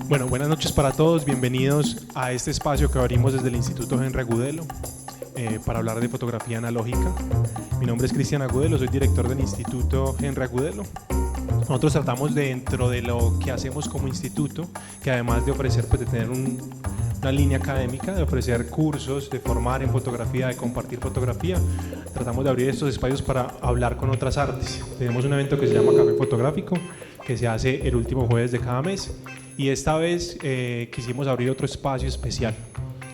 Bueno, buenas noches para todos, bienvenidos a este espacio que abrimos desde el Instituto Henry Agudelo para hablar de fotografía analógica. Mi nombre es Cristian Agudelo, soy director del Instituto Henry Agudelo. Nosotros tratamos dentro de lo que hacemos como instituto, que además de ofrecer, pues de tener una línea académica, de ofrecer cursos, de formar en fotografía, de compartir fotografía, tratamos de abrir estos espacios para hablar con otras artes. Tenemos un evento que se llama Café Fotográfico, que se hace el último jueves de cada mes. Y esta vez quisimos abrir otro espacio especial,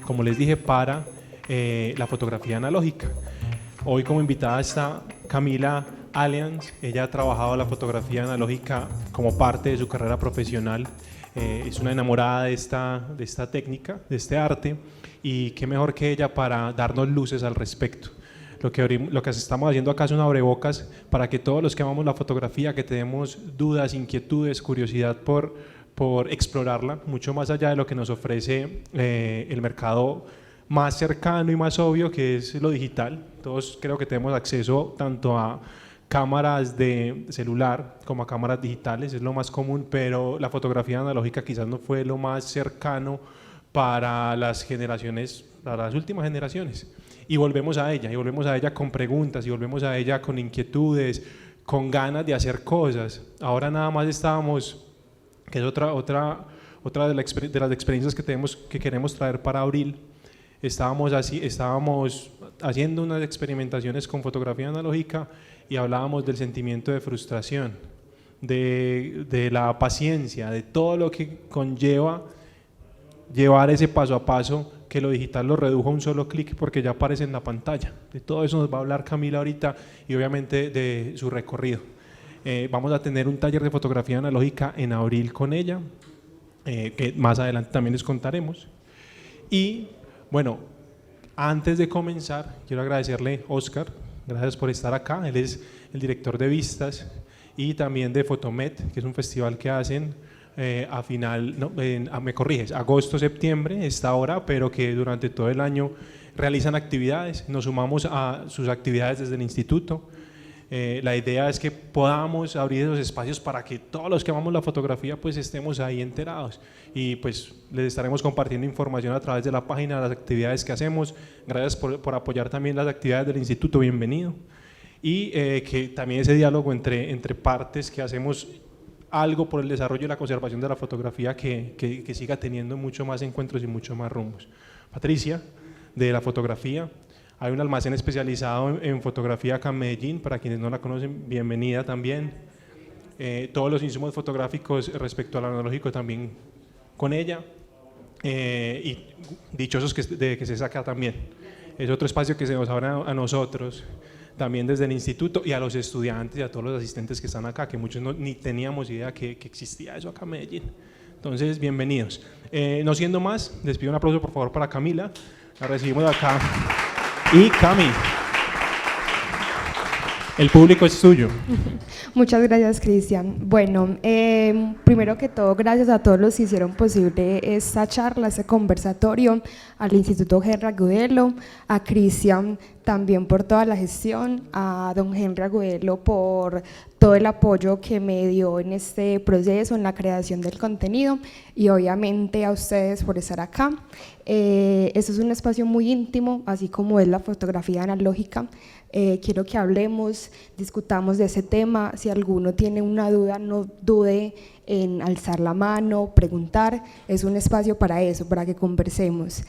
como les dije, para la fotografía analógica. Hoy como invitada está Camila Allianz. Ella ha trabajado la fotografía analógica como parte de su carrera profesional. Es una enamorada de esta técnica, de este arte, y qué mejor que ella para darnos luces al respecto. Lo que estamos haciendo acá es un abrebocas para que todos los que amamos la fotografía, que tenemos dudas, inquietudes, curiosidad por explorarla, mucho más allá de lo que nos ofrece el mercado más cercano y más obvio, que es lo digital. Todos creo que tenemos acceso tanto a cámaras de celular como a cámaras digitales, es lo más común, pero la fotografía analógica quizás no fue lo más cercano para las últimas generaciones. Y volvemos a ella con preguntas, y volvemos a ella con inquietudes, con ganas de hacer cosas. Ahora nada más estábamos, que es otra de las experiencias que queremos traer para abril. Estábamos haciendo unas experimentaciones con fotografía analógica y hablábamos del sentimiento de frustración, de la paciencia, de todo lo que conlleva llevar ese paso a paso, que lo digital lo redujo a un solo clic porque ya aparece en la pantalla. De todo eso nos va a hablar Camila ahorita, y obviamente de su recorrido. Vamos a tener un taller de fotografía analógica en abril con ella, que más adelante también les contaremos. Y bueno, antes de comenzar, quiero agradecerle a Oscar, gracias por estar acá. Él es el director de Vistas y también de Fotomet, que es un festival que hacen me corriges, agosto, septiembre, esta hora, pero que durante todo el año realizan actividades. Nos sumamos a sus actividades desde el instituto. La idea es que podamos abrir esos espacios para que todos los que amamos la fotografía pues estemos ahí enterados, y pues les estaremos compartiendo información a través de la página de las actividades que hacemos. Gracias por apoyar también las actividades del instituto, bienvenido. Y que también ese diálogo entre partes, que hacemos algo por el desarrollo y la conservación de la fotografía, que siga teniendo mucho más encuentros y mucho más rumbos. Patricia, de la fotografía. Hay un almacén especializado en fotografía acá en Medellín, para quienes no la conocen, bienvenida también. Todos los insumos fotográficos respecto al analógico también con ella, y dichosos de que se saca también. Es otro espacio que se nos abre a nosotros, también desde el instituto, y a los estudiantes y a todos los asistentes que están acá, que muchos ni teníamos idea que existía eso acá en Medellín. Entonces, bienvenidos. No siendo más, les pido un aplauso por favor para Camila. La recibimos acá. Y Cami, el público es tuyo. Muchas gracias, Cristian. Bueno, primero que todo, gracias a todos los que hicieron posible esta charla, este conversatorio, al Instituto Henry Agudelo, a Cristian también por toda la gestión, a don Henry Agudelo por todo el apoyo que me dio en este proceso, en la creación del contenido, y obviamente a ustedes por estar acá. Este es un espacio muy íntimo, así como es la fotografía analógica. Quiero que hablemos, discutamos de ese tema. Si alguno tiene una duda, no dude en alzar la mano, preguntar. Es un espacio para eso, para que conversemos.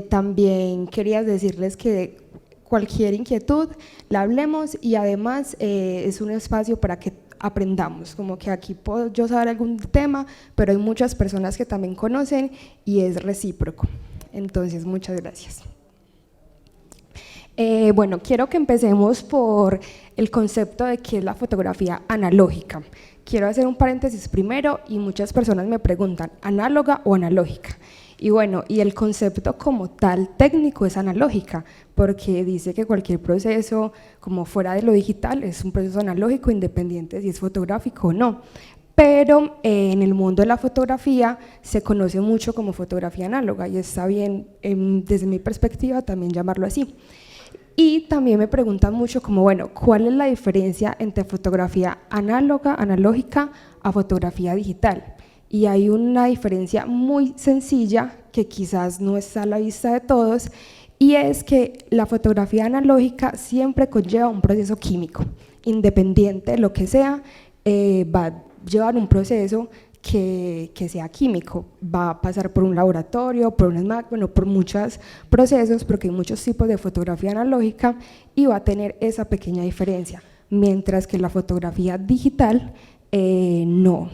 También quería decirles que cualquier inquietud la hablemos, y además es un espacio para que aprendamos, como que aquí puedo yo saber algún tema, pero hay muchas personas que también conocen y es recíproco. Entonces, muchas gracias. Bueno, quiero que empecemos por el concepto de qué es la fotografía analógica. Quiero hacer un paréntesis primero, y muchas personas me preguntan, ¿análoga o analógica? Y bueno, y el concepto como tal técnico es analógica, porque dice que cualquier proceso como fuera de lo digital es un proceso analógico, independiente si es fotográfico o no. Pero en el mundo de la fotografía se conoce mucho como fotografía análoga, y está bien, desde mi perspectiva, también llamarlo así. Y también me preguntan mucho como, bueno, ¿cuál es la diferencia entre fotografía análoga, analógica, a fotografía digital? y hay una diferencia muy sencilla que quizás no está a la vista de todos, y es que la fotografía analógica siempre conlleva un proceso químico, independiente de lo que sea, va a llevar un proceso que sea químico, va a pasar por un laboratorio, por un SMAC, bueno, por muchos procesos, porque hay muchos tipos de fotografía analógica y va a tener esa pequeña diferencia, mientras que la fotografía digital no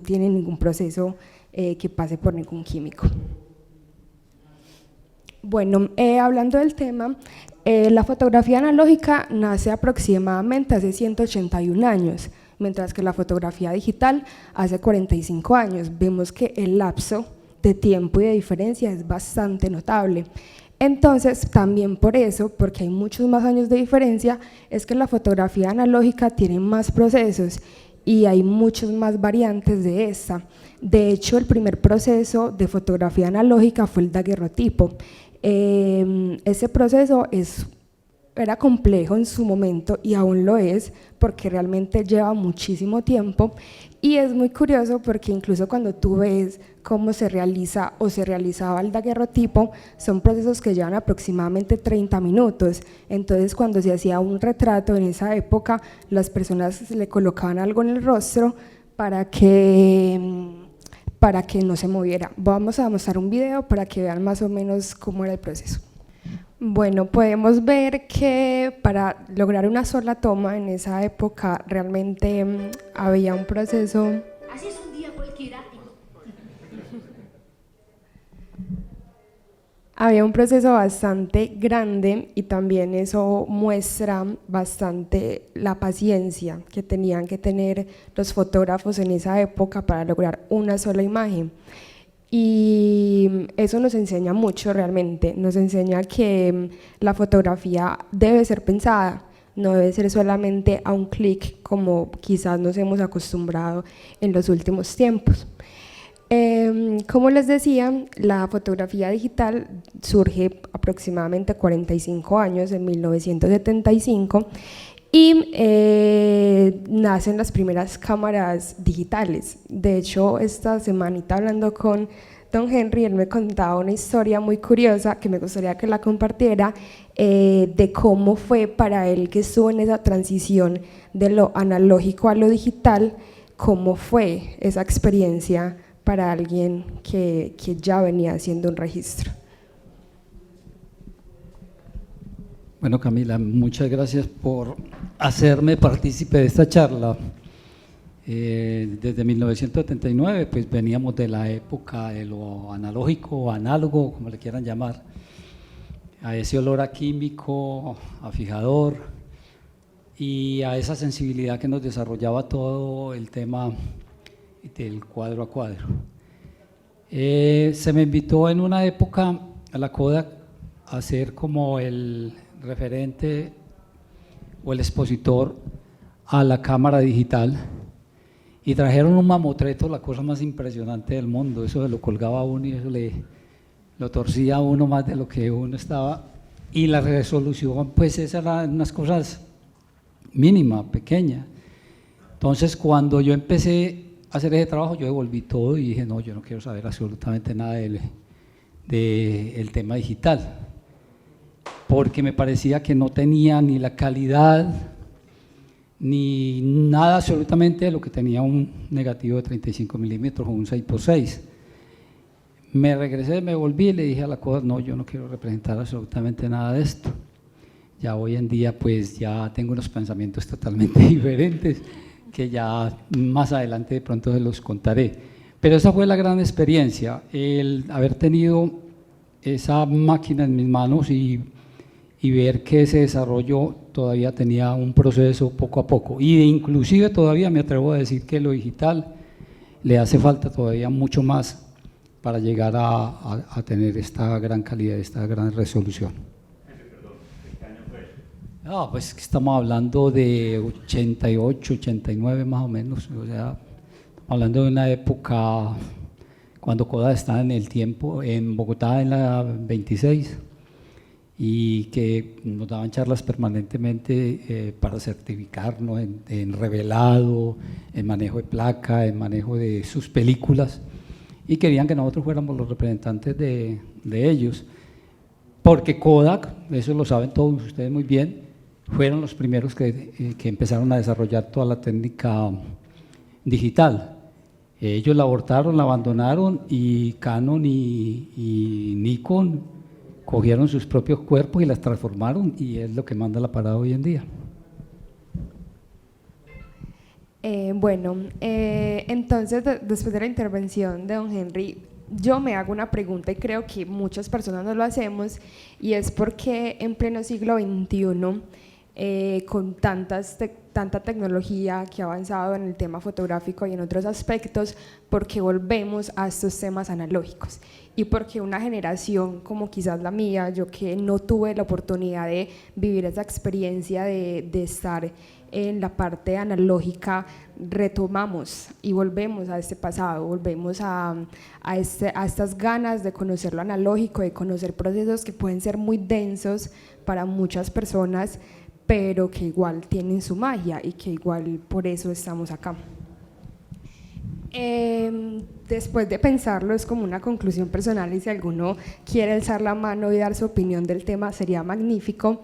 tiene ningún proceso que pase por ningún químico. Bueno, hablando del tema, la fotografía analógica nace aproximadamente hace 181 años, mientras que la fotografía digital hace 45 años. Vemos que el lapso de tiempo y de diferencia es bastante notable. Entonces, también por eso, porque hay muchos más años de diferencia, es que la fotografía analógica tiene más procesos y hay muchas más variantes de esta. De hecho, el primer proceso de fotografía analógica fue el daguerrotipo. Ese proceso era complejo en su momento y aún lo es, porque realmente lleva muchísimo tiempo, y es muy curioso porque incluso cuando tú ves cómo se realiza o se realizaba el daguerrotipo, son procesos que llevan aproximadamente 30 minutos. Entonces, cuando se hacía un retrato en esa época, las personas le colocaban algo en el rostro para que no se moviera. Vamos a mostrar un video para que vean más o menos cómo era el proceso. Bueno, podemos ver que para lograr una sola toma en esa época realmente había un proceso. Así es un día cualquiera. Había un proceso bastante grande, y también eso muestra bastante la paciencia que tenían que tener los fotógrafos en esa época para lograr una sola imagen. Y eso nos enseña mucho realmente, nos enseña que la fotografía debe ser pensada, no debe ser solamente a un clic como quizás nos hemos acostumbrado en los últimos tiempos. Como les decía, la fotografía digital surge aproximadamente 45 años, en 1975, y nacen las primeras cámaras digitales. De hecho, esta semanita hablando con don Henry, él me contaba una historia muy curiosa que me gustaría que la compartiera, de cómo fue para él que estuvo en esa transición de lo analógico a lo digital, cómo fue esa experiencia para alguien que ya venía haciendo un registro. Bueno, Camila, muchas gracias por hacerme partícipe de esta charla. Desde 1979 pues veníamos de la época de lo analógico o análogo, como le quieran llamar, a ese olor a químico, a fijador, y a esa sensibilidad que nos desarrollaba todo el tema del cuadro a cuadro. Se me invitó en una época a la Kodak a ser como el referente o el expositor a la cámara digital, y trajeron un mamotreto, la cosa más impresionante del mundo. Eso se lo colgaba a uno y eso lo torcía a uno más de lo que uno estaba, y la resolución pues esas eran unas cosas mínimas, pequeñas. Entonces, cuando yo empecé a hacer ese trabajo, yo devolví todo y dije, no, yo no quiero saber absolutamente nada del tema digital, porque me parecía que no tenía ni la calidad ni nada absolutamente de lo que tenía un negativo de 35 milímetros o un 6x6. Me regresé, me volví y le dije a la Kodak, no, yo no quiero representar absolutamente nada de esto. Ya hoy en día pues ya tengo unos pensamientos totalmente diferentes, que ya más adelante de pronto se los contaré. Pero esa fue la gran experiencia, el haber tenido esa máquina en mis manos y ver que ese desarrollo todavía tenía un proceso poco a poco, y inclusive todavía me atrevo a decir que lo digital le hace falta todavía mucho más para llegar a tener esta gran calidad, esta gran resolución. ¿Qué año fue? No, pues estamos hablando de 88, 89 más o menos, o sea, estamos hablando de una época cuando Kodak estaba en el tiempo, en Bogotá en la 26, y que nos daban charlas permanentemente para certificarnos en revelado, en manejo de placa, en manejo de sus películas, y querían que nosotros fuéramos los representantes de ellos, porque Kodak, eso lo saben todos ustedes muy bien, fueron los primeros que empezaron a desarrollar toda la técnica digital. Ellos la abortaron, la abandonaron, y Canon y Nikon cogieron sus propios cuerpos y las transformaron, y es lo que manda la parada hoy en día. Entonces, después de la intervención de don Henry, yo me hago una pregunta y creo que muchas personas no lo hacemos, y es por qué en pleno siglo XXI, con tanta tecnología que ha avanzado en el tema fotográfico y en otros aspectos, ¿por qué volvemos a estos temas analógicos? Y porque una generación como quizás la mía, yo que no tuve la oportunidad de vivir esa experiencia de estar en la parte analógica, retomamos y volvemos a este pasado, volvemos a estas ganas de conocer lo analógico, de conocer procesos que pueden ser muy densos para muchas personas, pero que igual tienen su magia y que igual por eso estamos acá. Después de pensarlo, es como una conclusión personal, y si alguno quiere alzar la mano y dar su opinión del tema sería magnífico.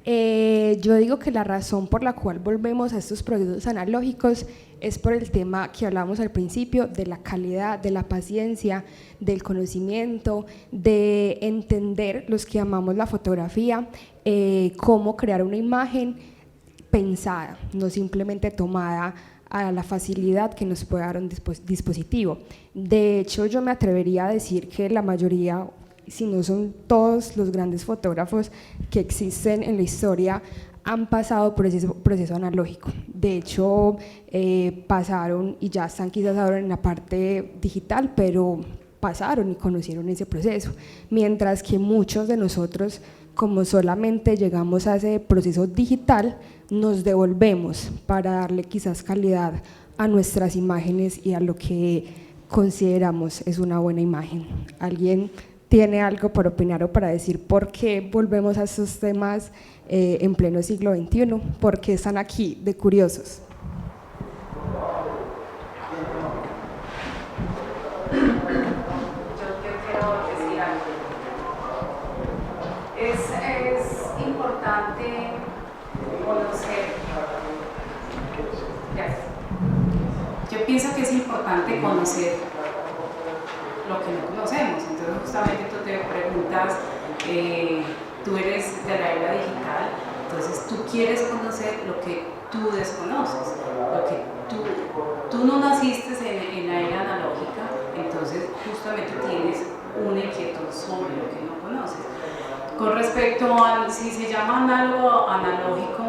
Yo digo que la razón por la cual volvemos a estos procesos analógicos es por el tema que hablamos al principio, de la calidad, de la paciencia, del conocimiento, de entender, los que amamos la fotografía, cómo crear una imagen pensada, no simplemente tomada a la facilidad que nos puede dar un dispositivo. De hecho, yo me atrevería a decir que la mayoría, si no son todos los grandes fotógrafos que existen en la historia, han pasado por ese proceso analógico. De hecho, pasaron y ya están quizás ahora en la parte digital, pero pasaron y conocieron ese proceso, mientras que muchos de nosotros, como solamente llegamos a ese proceso digital, nos devolvemos para darle quizás calidad a nuestras imágenes y a lo que consideramos es una buena imagen. ¿Alguien tiene algo para opinar o para decir por qué volvemos a estos temas en pleno siglo XXI? ¿Por qué están aquí de curiosos? Es importante conocer. Yo pienso que es importante conocer lo que no conocemos. Entonces, justamente tú te preguntas, tú eres de la era digital, entonces tú quieres conocer lo que tú desconoces, lo que tú no naciste en la era analógica, entonces justamente tienes una inquietud sobre lo que no conoces. Con respecto a si se llama análogo o analógico,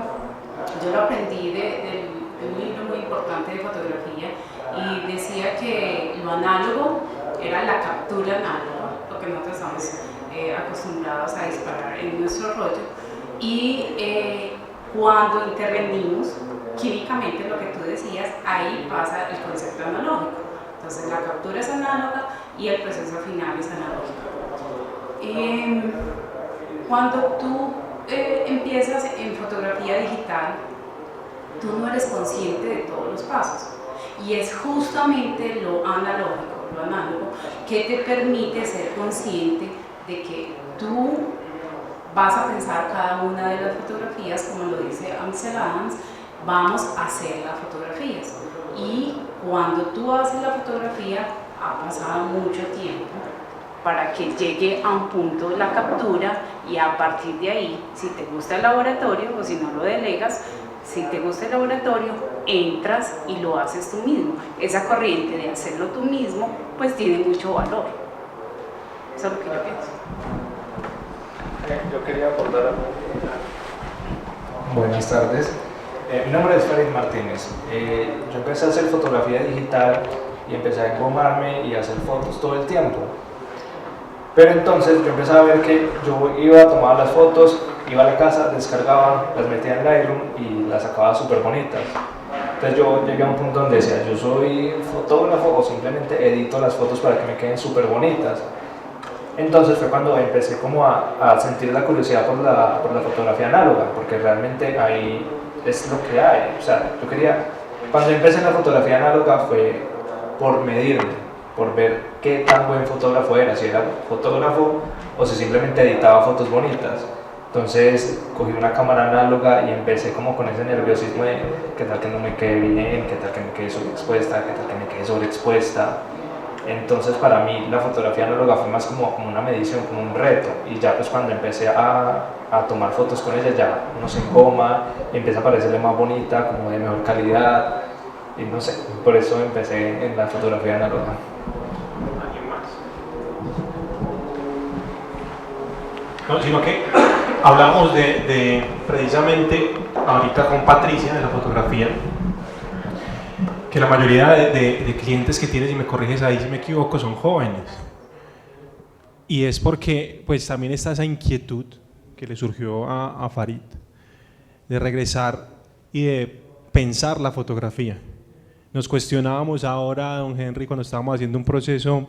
yo lo aprendí de un libro muy importante de fotografía, y decía que lo análogo era la captura análoga, lo que nosotros estamos acostumbrados a disparar en nuestro rollo, y cuando intervenimos químicamente, lo que tú decías, ahí pasa el concepto analógico. Entonces la captura es análoga y el proceso final es analógico. Cuando tú empiezas en fotografía digital, tú no eres consciente de todos los pasos, y es justamente lo análogo, que te permite ser consciente de que tú vas a pensar cada una de las fotografías, como lo dice Ansel Adams, vamos a hacer las fotografías, y cuando tú haces la fotografía ha pasado mucho tiempo para que llegue a un punto la captura, y a partir de ahí, si te gusta el laboratorio o si no lo delegas, si te gusta el laboratorio, entras y lo haces tú mismo. Esa corriente de hacerlo tú mismo, pues tiene mucho valor. Eso es lo que yo pienso. Yo quería aportar. Buenas tardes. Mi nombre es Farid Martínez. Yo empecé a hacer fotografía digital y empecé a engomarme y a hacer fotos todo el tiempo. Pero entonces yo empecé a ver que yo iba a tomar las fotos, iba a la casa, descargaba, las metía en Lightroom y las sacaba súper bonitas. Entonces yo llegué a un punto donde decía, yo soy fotógrafo o simplemente edito las fotos para que me queden súper bonitas. Entonces fue cuando empecé como a sentir la curiosidad por la fotografía análoga, porque realmente ahí es lo que hay. O sea, yo quería, cuando empecé en la fotografía análoga fue por medirme, por ver qué tan buen fotógrafo era, si era fotógrafo o si simplemente editaba fotos bonitas. Entonces cogí una cámara análoga y empecé como con ese nerviosismo de qué tal que no me quede bien, qué tal que me quede subexpuesta, qué tal que me quede sobreexpuesta. Entonces para mí la fotografía análoga fue más como una medición, como un reto, y ya pues cuando empecé a tomar fotos con ella ya uno se engoma, empieza a parecerle más bonita, como de mejor calidad, y no sé, por eso empecé en la fotografía análoga. ¿Alguien más? No, sino que hablamos de precisamente ahorita con Patricia de la fotografía, que la mayoría de clientes que tienes, y me corriges ahí si me equivoco, son jóvenes. Y es porque pues también está esa inquietud que le surgió a Farid de regresar y de pensar la fotografía. Nos cuestionábamos ahora, don Henry, cuando estábamos haciendo un proceso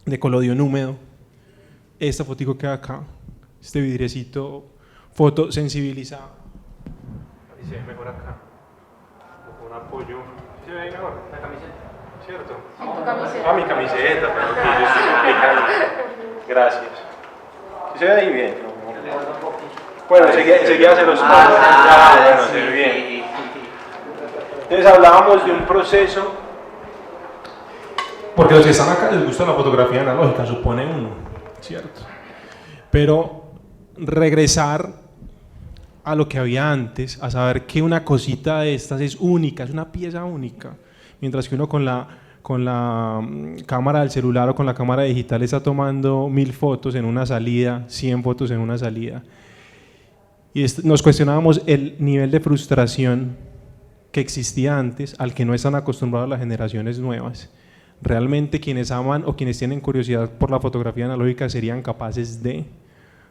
de colodión húmedo, esta fotico que hay acá, este vidriecito fotosensibilizado, se ve mejor acá, con apoyo. ¿Se ve mejor? La camiseta, ¿cierto? En tu camiseta. Ah, mi camiseta, pero que yo estoy explicando. Gracias. ¿Sí se ve ahí bien? Bueno, enseguida se los paso. Bueno, se ve bien. Entonces hablábamos de un proceso, porque los que están acá les gusta la fotografía analógica, supone uno, ¿cierto? Pero regresar a lo que había antes, a saber que una cosita de estas es única, es una pieza única, mientras que uno con la cámara del celular o con la cámara digital está tomando 1000 fotos en una salida, 100 fotos en una salida. Y nos cuestionábamos el nivel de frustración que existía antes, al que no están acostumbradas las generaciones nuevas. Realmente quienes aman o quienes tienen curiosidad por la fotografía analógica serían capaces de...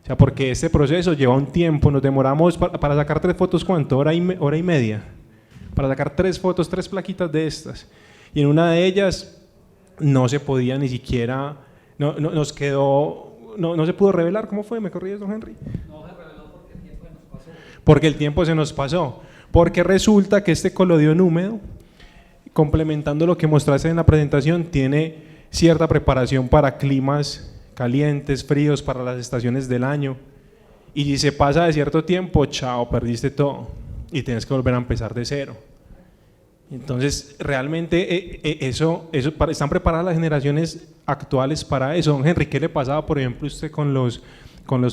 O sea, porque este proceso lleva un tiempo, nos demoramos para sacar 3 fotos, ¿cuánto? Hora y media. Para sacar 3 fotos, 3 plaquitas de estas. Y en una de ellas no se podía ni siquiera, nos quedó, no se pudo revelar. ¿Cómo fue? ¿Me corriges, don Henry? No se reveló porque el tiempo se nos pasó. Porque el tiempo se nos pasó. Porque resulta que este colodión húmedo, complementando lo que mostraste en la presentación, tiene cierta preparación para climas calientes, fríos, para las estaciones del año, y si se pasa de cierto tiempo, chao, perdiste todo y tienes que volver a empezar de cero. Entonces realmente están preparadas las generaciones actuales para eso. Don Henry, ¿qué le pasaba por ejemplo a usted con los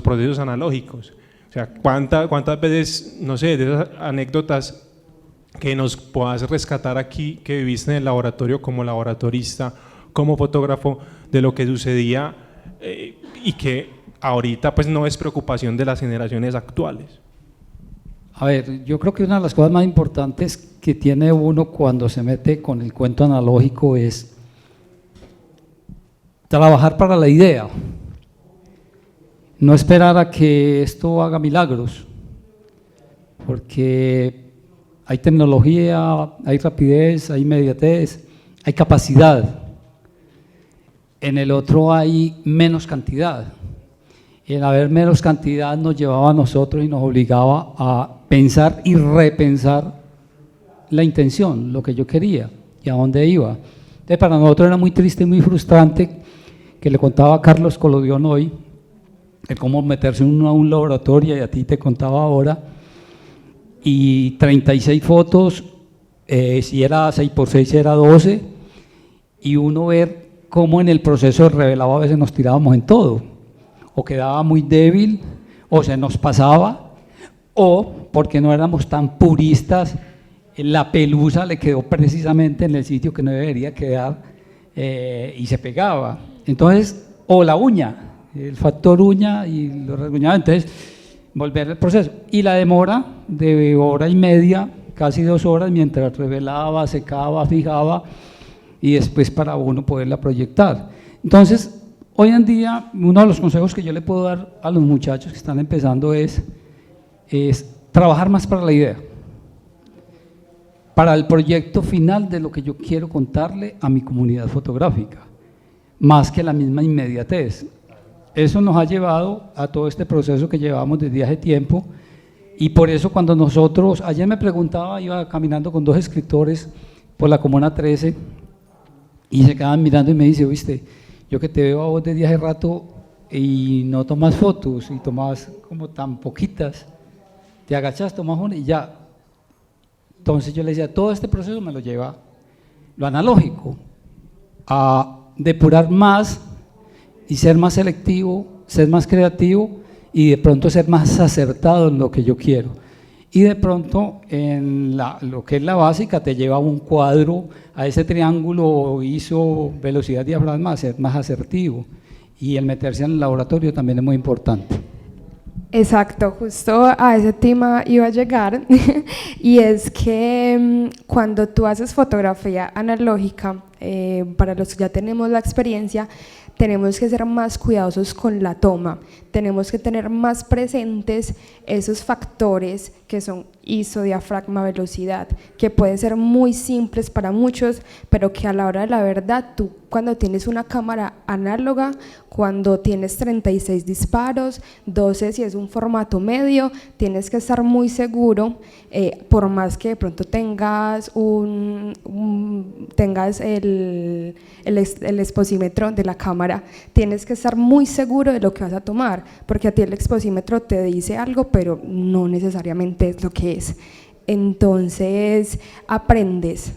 procesos analógicos? O sea, ¿cuántas veces, no sé, de esas anécdotas que nos puedas rescatar aquí, que viviste en el laboratorio como laboratorista, como fotógrafo, de lo que sucedía y que ahorita pues no es preocupación de las generaciones actuales? A ver, yo creo que una de las cosas más importantes que tiene uno cuando se mete con el cuento analógico es trabajar para la idea, no esperar a que esto haga milagros, porque hay tecnología, hay rapidez, hay inmediatez, hay capacidad. En el otro hay menos cantidad. El haber menos cantidad nos llevaba a nosotros y nos obligaba a pensar y repensar la intención, lo que yo quería y a dónde iba. Entonces para nosotros era muy triste y muy frustrante, que le contaba a Carlos Colodión hoy, de cómo meterse a un laboratorio, y a ti te contaba ahora, y 36 fotos, si era 6x6 era 12, y uno ver cómo en el proceso revelado a veces nos tirábamos en todo, o quedaba muy débil, o se nos pasaba, o porque no éramos tan puristas, la pelusa le quedó precisamente en el sitio que no debería quedar y se pegaba. Entonces, o la uña, el factor uña y lo rasguñaba, entonces volver al proceso. Y la demora de hora y media, casi 2 horas, mientras revelaba, secaba, fijaba, y después para uno poderla proyectar. Entonces, hoy en día, uno de los consejos que yo le puedo dar a los muchachos que están empezando es trabajar más para la idea, para el proyecto final de lo que yo quiero contarle a mi comunidad fotográfica, más que la misma inmediatez. eso nos ha llevado a todo este proceso que llevamos desde hace tiempo, y por eso cuando nosotros, ayer me preguntaba, iba caminando con dos escritores por la Comuna 13 y se quedaban mirando y me dice, viste, yo que te veo a vos desde hace rato y no tomas fotos y tomas como tan poquitas, te agachas, tomas una y ya. Entonces yo le decía, todo este proceso me lo lleva lo analógico, a depurar más y ser más selectivo, ser más creativo y de pronto ser más acertado en lo que yo quiero. Y de pronto en lo que es la básica te lleva a un cuadro, a ese triángulo ISO, velocidad, diafragma, a ser más asertivo. Y el meterse en el laboratorio también es muy importante. Exacto, justo a ese tema iba a llegar y es que cuando tú haces fotografía analógica, para los que ya tenemos la experiencia, tenemos que ser más cuidadosos con la toma, tenemos que tener más presentes esos factores que son ISO, diafragma, velocidad, que pueden ser muy simples para muchos, pero que a la hora de la verdad, tú cuando tienes una cámara análoga, cuando tienes 36 disparos, 12 si es un formato medio, tienes que estar muy seguro, por más que de pronto tengas tengas el exposímetro de la cámara, tienes que estar muy seguro de lo que vas a tomar, porque a ti el exposímetro te dice algo, pero no necesariamente es lo que es. Entonces aprendes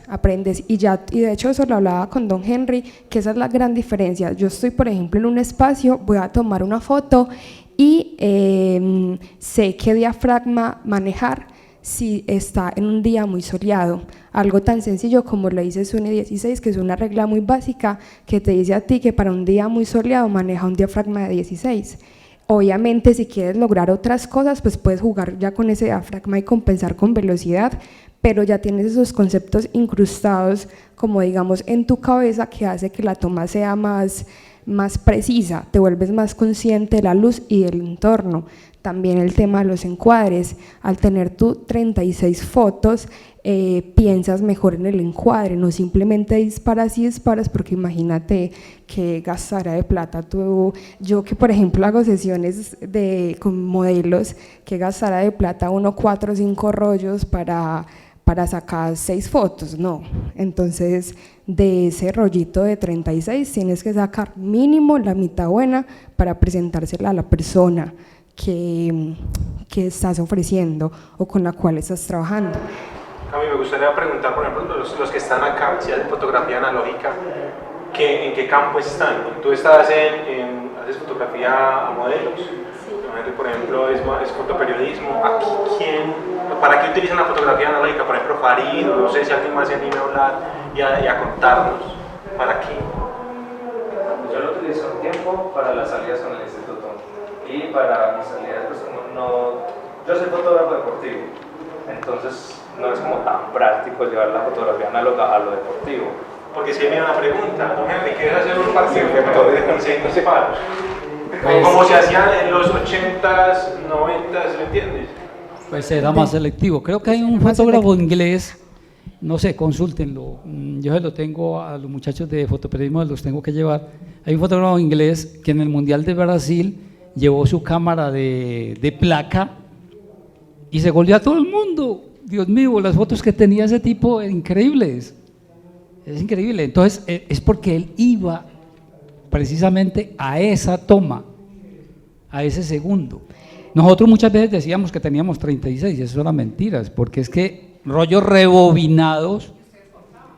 y de hecho eso lo hablaba con don Henry, que esa es la gran diferencia. Yo estoy por ejemplo en un espacio, voy a tomar una foto y sé qué diafragma manejar si está en un día muy soleado, algo tan sencillo como lo dice SUNY 16, que es una regla muy básica que te dice a ti que para un día muy soleado maneja un diafragma de 16. Obviamente si quieres lograr otras cosas, pues puedes jugar ya con ese diafragma y compensar con velocidad, pero ya tienes esos conceptos incrustados como digamos en tu cabeza que hace que la toma sea más precisa, te vuelves más consciente de la luz y del entorno. También el tema de los encuadres, al tener tú 36 fotos, piensas mejor en el encuadre, no simplemente disparas y disparas, porque imagínate que gastara de plata yo que por ejemplo hago sesiones con modelos, que gastara de plata 1, 4, 5 rollos para sacar 6 fotos, no. Entonces de ese rollito de 36 tienes que sacar mínimo la mitad buena para presentársela a la persona que estás ofreciendo o con la cual estás trabajando. A mí me gustaría preguntar, por ejemplo, los que están acá, si hacen fotografía analógica, ¿en qué campo están? ¿Tú haces fotografía a modelos? Sí. Por ejemplo, es fotoperiodismo. ¿Para qué utilizan la fotografía analógica? Por ejemplo, Farid, no sé si alguien más se anime a hablar y a contarnos. ¿Para qué? Yo lo utilizo un tiempo para las salidas con el instituto. Y para mis salidas, pues como yo soy fotógrafo deportivo, entonces no es como tan práctico llevar la fotografía análoga a lo deportivo. Porque si viene una pregunta, don Henry, ¿quieres hacer un partido de 16 disparos? Como se hacían en los 80s, 90s, ¿me entiendes? Pues era más selectivo. Creo que hay un fotógrafo inglés, no sé, consúltenlo, yo se lo tengo a los muchachos de fotoperiodismo, los tengo que llevar. Hay un fotógrafo inglés que en el Mundial de Brasil llevó su cámara de placa y se goleó a todo el mundo. Dios mío, las fotos que tenía ese tipo eran increíbles, es increíble. Entonces es porque él iba precisamente a esa toma, a ese segundo. Nosotros muchas veces decíamos que teníamos 36 y eso eran mentiras, porque es que rollos rebobinados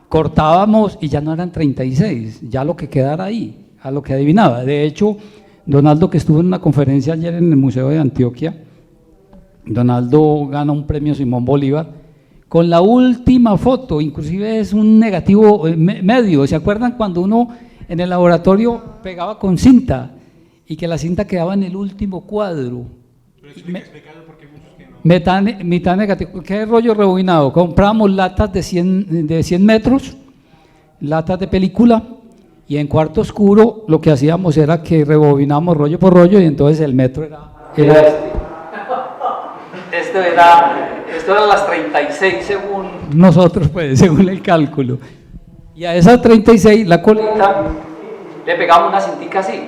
cortábamos y ya no eran 36, ya lo que quedara ahí, a lo que adivinaba. De hecho, Donaldo, que estuvo en una conferencia ayer en el Museo de Antioquia, Donaldo gana un premio Simón Bolívar con la última foto, inclusive es un negativo medio. ¿Se acuerdan cuando uno en el laboratorio pegaba con cinta y que la cinta quedaba en el último cuadro? Mitad negativo. ¿Qué rollo rebobinado? Compramos latas de 100 metros, latas de película, y en cuarto oscuro lo que hacíamos era que rebobinábamos rollo por rollo y entonces el metro era esto eran las 36 según nosotros, pues, según el cálculo. Y a esas 36 la colita le pegamos una cintica así.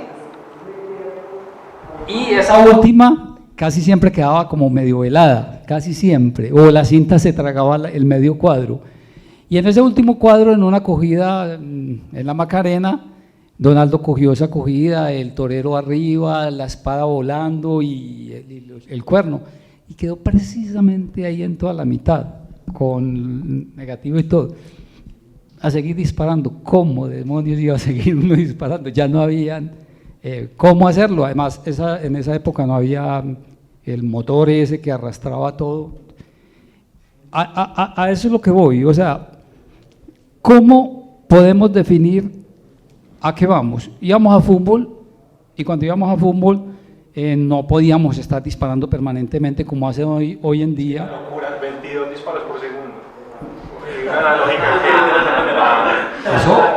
Y esa última casi siempre quedaba como medio velada, casi siempre, o la cinta se tragaba el medio cuadro. Y en ese último cuadro, en una acogida en la Macarena, Donaldo cogió esa acogida, el torero arriba, la espada volando y el cuerno, y quedó precisamente ahí en toda la mitad, con negativo y todo. A seguir disparando, ¿cómo demonios iba a seguir uno disparando? Ya no habían cómo hacerlo, además en esa época no había el motor ese que arrastraba todo. A eso es lo que voy, o sea, ¿cómo podemos definir a qué vamos? Íbamos a fútbol y cuando íbamos a fútbol no podíamos estar disparando permanentemente como hace hoy en día. Locura, 22 disparos por segundo.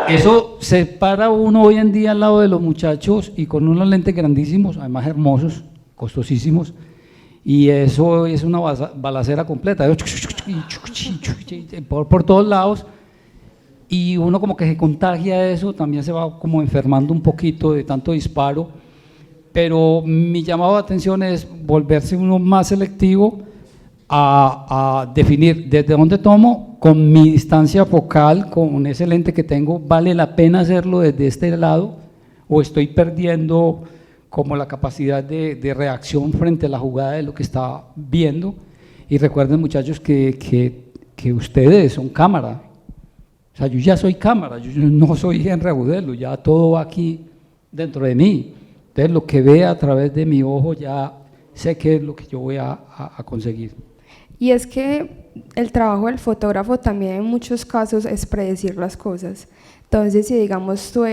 Eso se para uno hoy en día al lado de los muchachos y con unos lentes grandísimos, además hermosos, costosísimos, y eso es una balacera completa, por todos lados, y uno como que se contagia de eso, también se va como enfermando un poquito de tanto disparo, pero mi llamado de atención es volverse uno más selectivo a definir desde dónde tomo, con mi distancia focal, con ese lente que tengo, ¿vale la pena hacerlo desde este lado o estoy perdiendo como la capacidad de reacción frente a la jugada de lo que está viendo? Y recuerden, muchachos, que ustedes son cámara, o sea, yo ya soy cámara, yo no soy Henry Agudelo, ya todo va aquí dentro de mí, entonces lo que vea a través de mi ojo ya sé qué es lo que yo voy a conseguir. Y es que el trabajo del fotógrafo también en muchos casos es predecir las cosas. Entonces, si digamos tú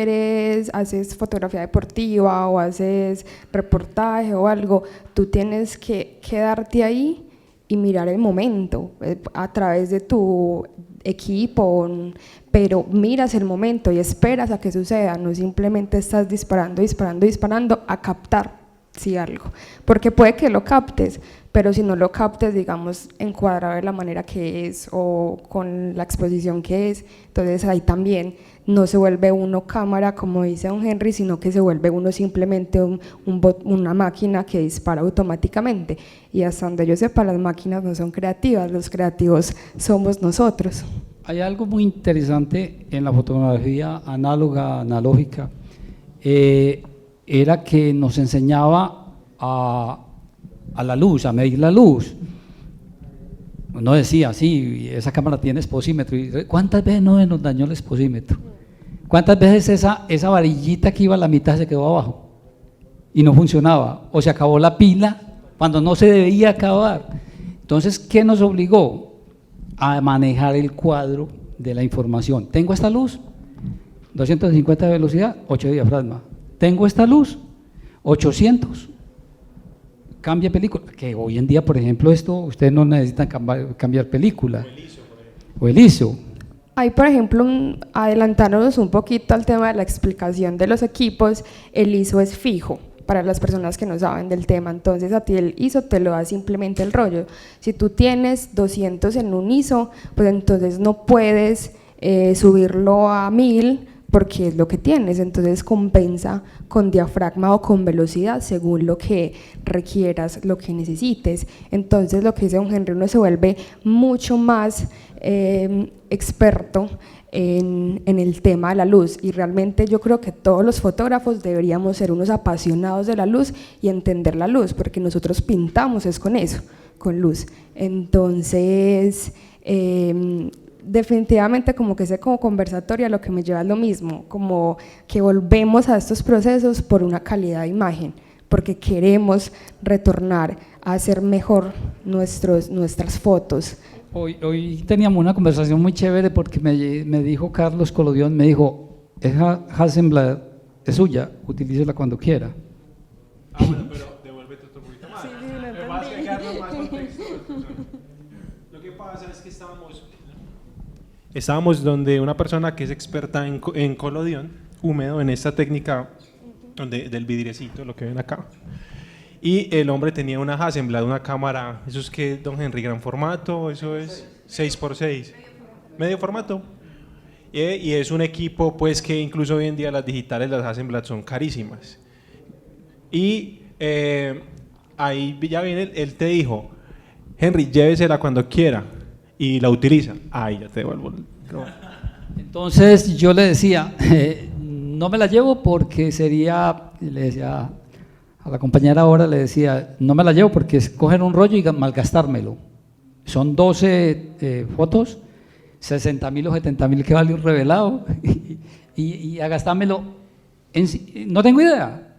haces fotografía deportiva o haces reportaje o algo, tú tienes que quedarte ahí y mirar el momento a través de tu equipo, pero miras el momento y esperas a que suceda, no simplemente estás disparando a captar algo, porque puede que lo captes, pero si no lo captes, digamos, encuadrado de la manera que es o con la exposición que es, entonces ahí también no se vuelve uno cámara, como dice don Henry, sino que se vuelve uno simplemente una máquina que dispara automáticamente, y hasta donde yo sepa, las máquinas no son creativas, los creativos somos nosotros. Hay algo muy interesante en la fotografía analógica, era que nos enseñaba a la luz, a medir la luz. Uno decía, sí, esa cámara tiene exposímetro, y ¿cuántas veces no nos dañó el exposímetro? ¿Cuántas veces esa varillita que iba a la mitad se quedó abajo y no funcionaba? O se acabó la pila cuando no se debía acabar. Entonces, ¿qué nos obligó? A manejar el cuadro de la información. Tengo esta luz, 250 de velocidad, 8 de diafragma. Tengo esta luz, 800, cambia película, que hoy en día, por ejemplo, esto, ustedes no necesitan cambiar película, o el ISO. Ahí, por ejemplo, adelantándonos un poquito al tema de la explicación de los equipos, el ISO es fijo para las personas que no saben del tema, entonces a ti el ISO te lo da simplemente el rollo. Si tú tienes 200 en un ISO, pues entonces no puedes subirlo a 1000 porque es lo que tienes, entonces compensa con diafragma o con velocidad según lo que requieras, lo que necesites. Entonces lo que dice don Henry, uno se vuelve mucho más experto en el tema de la luz, y realmente yo creo que todos los fotógrafos deberíamos ser unos apasionados de la luz y entender la luz, porque nosotros pintamos es con eso, con luz. Entonces definitivamente como que ese como conversatorio a lo que me lleva es lo mismo, como que volvemos a estos procesos por una calidad de imagen, porque queremos retornar a hacer mejor nuestras fotos. Hoy teníamos una conversación muy chévere porque me dijo Carlos Colodión, me dijo, esa Hasselblad es suya, utilícela cuando quiera. Bueno, pero devuélvete otro poquito más. Sí, me vas a dejarlo más contexto. Lo que pasa es que estábamos donde una persona que es experta en colodión húmedo, en esta técnica del vidriecito, lo que ven acá. Y el hombre tenía una Hasselblad, una cámara, eso es que, don Henry, gran formato, eso es 6x6, medio formato. Y es un equipo pues que incluso hoy en día las digitales, las Hasselblad son carísimas. Y Ahí ya viene, él te dijo, Henry, llévesela cuando quiera y la utiliza. Ahí ya te devuelvo. No. Entonces yo le decía, no me la llevo porque sería, le decía a la compañera ahora, le decía, no me la llevo porque es coger un rollo y malgastármelo. Son 12 fotos, 60.000 o 70.000 que vale un revelado y a gastármelo, no tengo idea.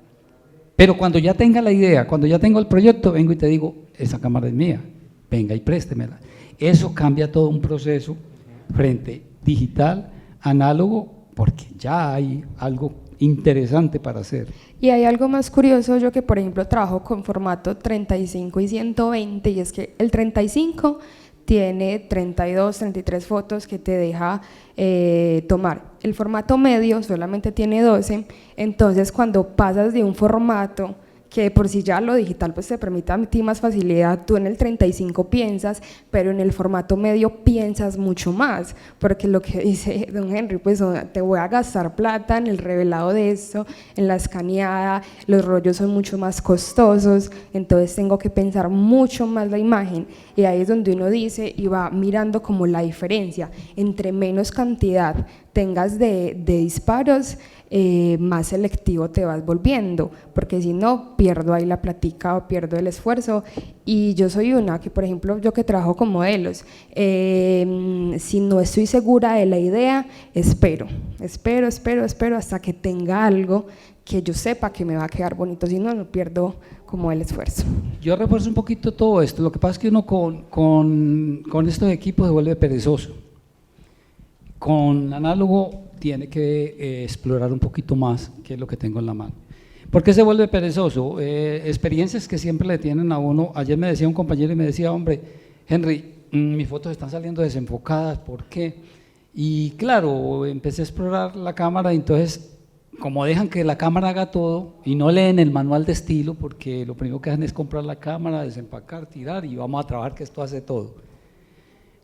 Pero cuando ya tenga la idea, cuando ya tengo el proyecto, vengo y te digo, esa cámara es mía, venga y préstemela. Eso cambia todo un proceso frente digital, análogo, porque ya hay algo interesante para hacer. Y hay algo más curioso, yo que por ejemplo trabajo con formato 35 y 120, y es que el 35 tiene 32, 33 fotos que te deja tomar. El formato medio solamente tiene 12, entonces cuando pasas de un formato que por sí ya lo digital pues te permite a ti más facilidad, tú en el 35 piensas, pero en el formato medio piensas mucho más, porque lo que dice don Henry, pues te voy a gastar plata en el revelado de esto, en la escaneada, los rollos son mucho más costosos, entonces tengo que pensar mucho más la imagen, y ahí es donde uno dice y va mirando como la diferencia, entre menos cantidad tengas de disparos, más selectivo te vas volviendo, porque si no, pierdo ahí la platica o pierdo el esfuerzo. Y yo soy una que, por ejemplo, yo que trabajo con modelos, si no estoy segura de la idea, espero hasta que tenga algo que yo sepa que me va a quedar bonito, si no, no pierdo como el esfuerzo. Yo refuerzo un poquito todo esto, lo que pasa es que uno con estos equipos se vuelve perezoso. Con análogo tiene que explorar un poquito más qué es lo que tengo en la mano. ¿Por qué se vuelve perezoso? Experiencias que siempre le tienen a uno. Ayer me decía un compañero y me decía, hombre, Henry, mis fotos están saliendo desenfocadas, ¿por qué? Y claro, empecé a explorar la cámara y entonces, como dejan que la cámara haga todo y no leen el manual de estilo, porque lo primero que hacen es comprar la cámara, desempacar, tirar y vamos a trabajar que esto hace todo.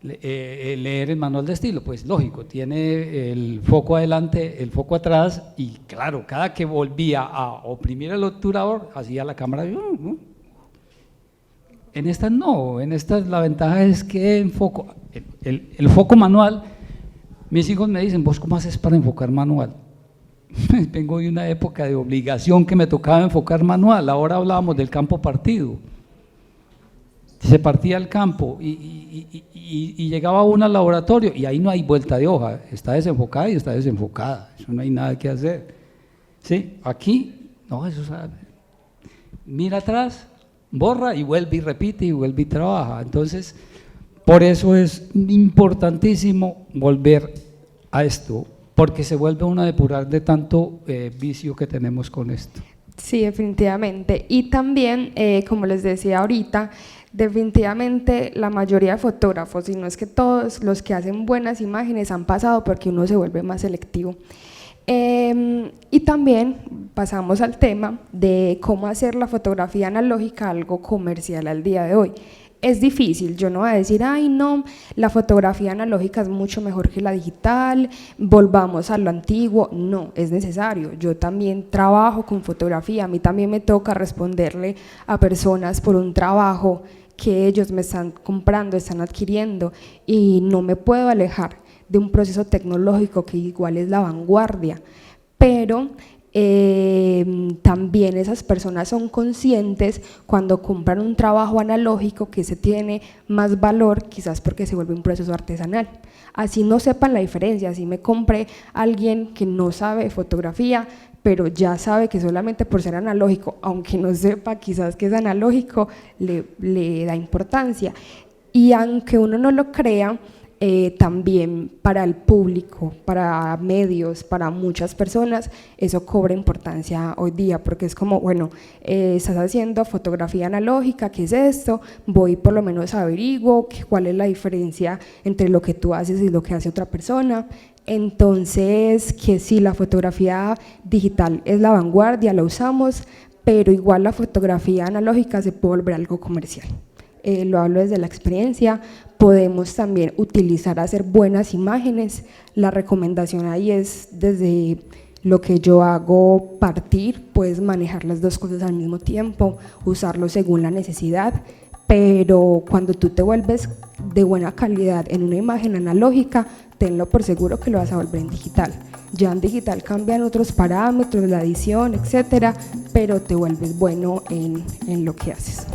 Leer el manual de estilo, pues lógico, tiene el foco adelante, el foco atrás y claro, cada que volvía a oprimir el obturador, hacía la cámara. En estas no, en estas la ventaja es que enfoco, el foco manual, mis hijos me dicen, ¿vos cómo haces para enfocar manual? Vengo de una época de obligación que me tocaba enfocar manual, ahora hablábamos del campo partido. Se partía el campo y llegaba uno al laboratorio y ahí no hay vuelta de hoja, está desenfocada y está desenfocada, eso no hay nada que hacer. ¿Sí? Aquí, no, eso sabe. Mira atrás, borra y vuelve y repite y vuelve y trabaja. Entonces, por eso es importantísimo volver a esto, porque se vuelve uno a depurar de tanto vicio que tenemos con esto. Sí, definitivamente. Y también, como les decía ahorita, definitivamente la mayoría de fotógrafos, y no es que todos los que hacen buenas imágenes han pasado porque uno se vuelve más selectivo. Y también pasamos al tema de cómo hacer la fotografía analógica algo comercial al día de hoy. Es difícil, yo no voy a decir, ay no, la fotografía analógica es mucho mejor que la digital, volvamos a lo antiguo. No, es necesario, yo también trabajo con fotografía, a mí también me toca responderle a personas por un trabajo que ellos me están comprando, están adquiriendo, y no me puedo alejar de un proceso tecnológico que igual es la vanguardia, pero también esas personas son conscientes cuando compran un trabajo analógico que se tiene más valor, quizás porque se vuelve un proceso artesanal. Así no sepan la diferencia, así me compre alguien que no sabe fotografía, pero ya sabe que solamente por ser analógico, aunque no sepa quizás que es analógico, le da importancia. Y aunque uno no lo crea, también para el público, para medios, para muchas personas, eso cobra importancia hoy día, porque es como, bueno, estás haciendo fotografía analógica, ¿qué es esto? Voy por lo menos averiguo cuál es la diferencia entre lo que tú haces y lo que hace otra persona. Entonces, que sí, la fotografía digital es la vanguardia, la usamos, pero igual la fotografía analógica se puede volver algo comercial. Lo hablo desde la experiencia. Podemos también utilizar hacer buenas imágenes. La recomendación ahí es desde lo que yo hago partir, puedes manejar las dos cosas al mismo tiempo, usarlo según la necesidad, pero cuando tú te vuelves de buena calidad en una imagen analógica, tenlo por seguro que lo vas a volver en digital. Ya en digital cambian otros parámetros, la edición, etcétera, pero te vuelves bueno en lo que haces.